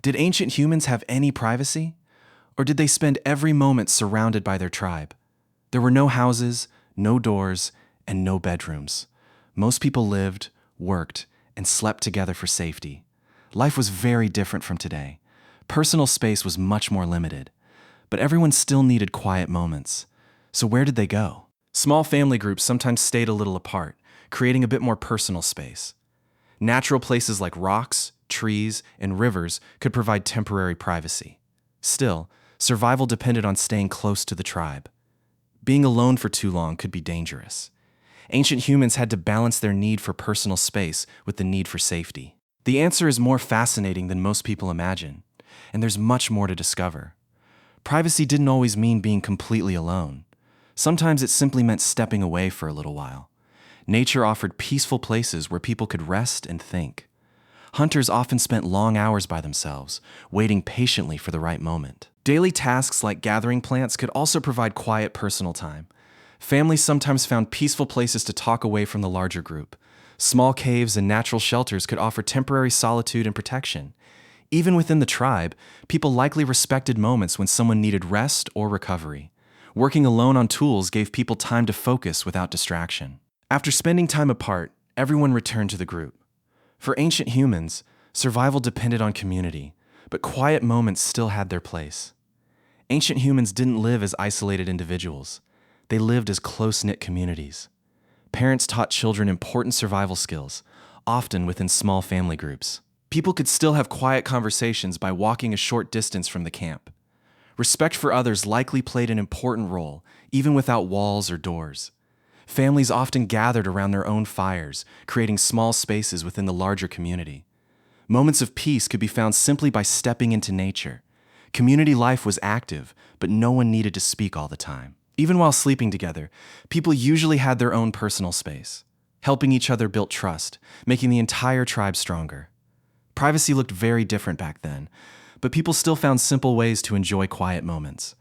Did ancient humans have any privacy? Or did they spend every moment surrounded by their tribe? There were no houses, no doors, and no bedrooms. Most people lived, worked, and slept together for safety. Life was very different from today. Personal space was much more limited. But everyone still needed quiet moments. So where did they go? Small family groups sometimes stayed a little apart, creating a bit more personal space. Natural places like rocks, trees, and rivers could provide temporary privacy. Still, survival depended on staying close to the tribe. Being alone for too long could be dangerous. Ancient humans had to balance their need for personal space with the need for safety. The answer is more fascinating than most people imagine, and there's much more to discover. Privacy didn't always mean being completely alone. Sometimes it simply meant stepping away for a little while. Nature offered peaceful places where people could rest and think. Hunters often spent long hours by themselves, waiting patiently for the right moment. Daily tasks like gathering plants could also provide quiet personal time. Families sometimes found peaceful places to talk away from the larger group. Small caves and natural shelters could offer temporary solitude and protection. Even within the tribe, people likely respected moments when someone needed rest or recovery. Working alone on tools gave people time to focus without distraction. After spending time apart, everyone returned to the group. For ancient humans, survival depended on community, but quiet moments still had their place. Ancient humans didn't live as isolated individuals. They lived as close-knit communities. Parents taught children important survival skills, often within small family groups. People could still have quiet conversations by walking a short distance from the camp. Respect for others likely played an important role, even without walls or doors. Families often gathered around their own fires, creating small spaces within the larger community. Moments of peace could be found simply by stepping into nature. Community life was active, but no one needed to speak all the time. Even while sleeping together, people usually had their own personal space. Helping each other built trust, making the entire tribe stronger. Privacy looked very different back then, but people still found simple ways to enjoy quiet moments.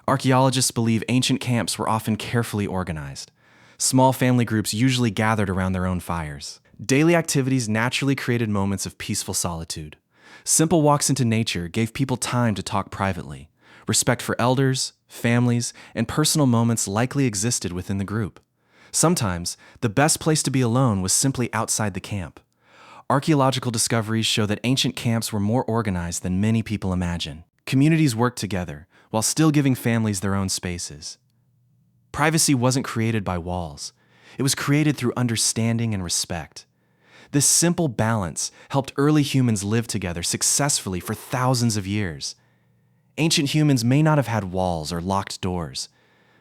Archaeologists believe ancient camps were often carefully organized. Small family groups usually gathered around their own fires. Daily activities naturally created moments of peaceful solitude. Simple walks into nature gave people time to talk privately. Respect for elders, families, and personal moments likely existed within the group. Sometimes, the best place to be alone was simply outside the camp. Archaeological discoveries show that ancient camps were more organized than many people imagine. Communities worked together, while still giving families their own spaces. Privacy wasn't created by walls. It was created through understanding and respect. This simple balance helped early humans live together successfully for thousands of years. Ancient humans may not have had walls or locked doors,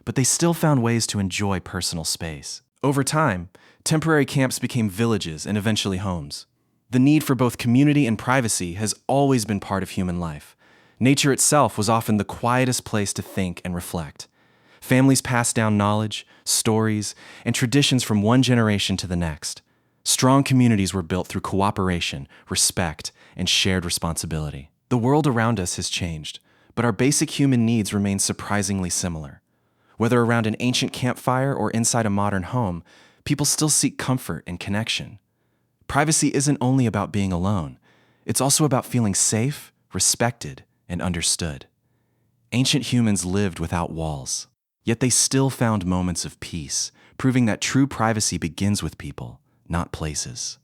but they still found ways to enjoy personal space. Over time, temporary camps became villages and eventually homes. The need for both community and privacy has always been part of human life. Nature itself was often the quietest place to think and reflect. Families passed down knowledge, stories, and traditions from one generation to the next. Strong communities were built through cooperation, respect, and shared responsibility. The world around us has changed, but our basic human needs remain surprisingly similar. Whether around an ancient campfire or inside a modern home, people still seek comfort and connection. Privacy isn't only about being alone. It's also about feeling safe, respected, and understood. Ancient humans lived without walls, yet they still found moments of peace, proving that true privacy begins with people, not places.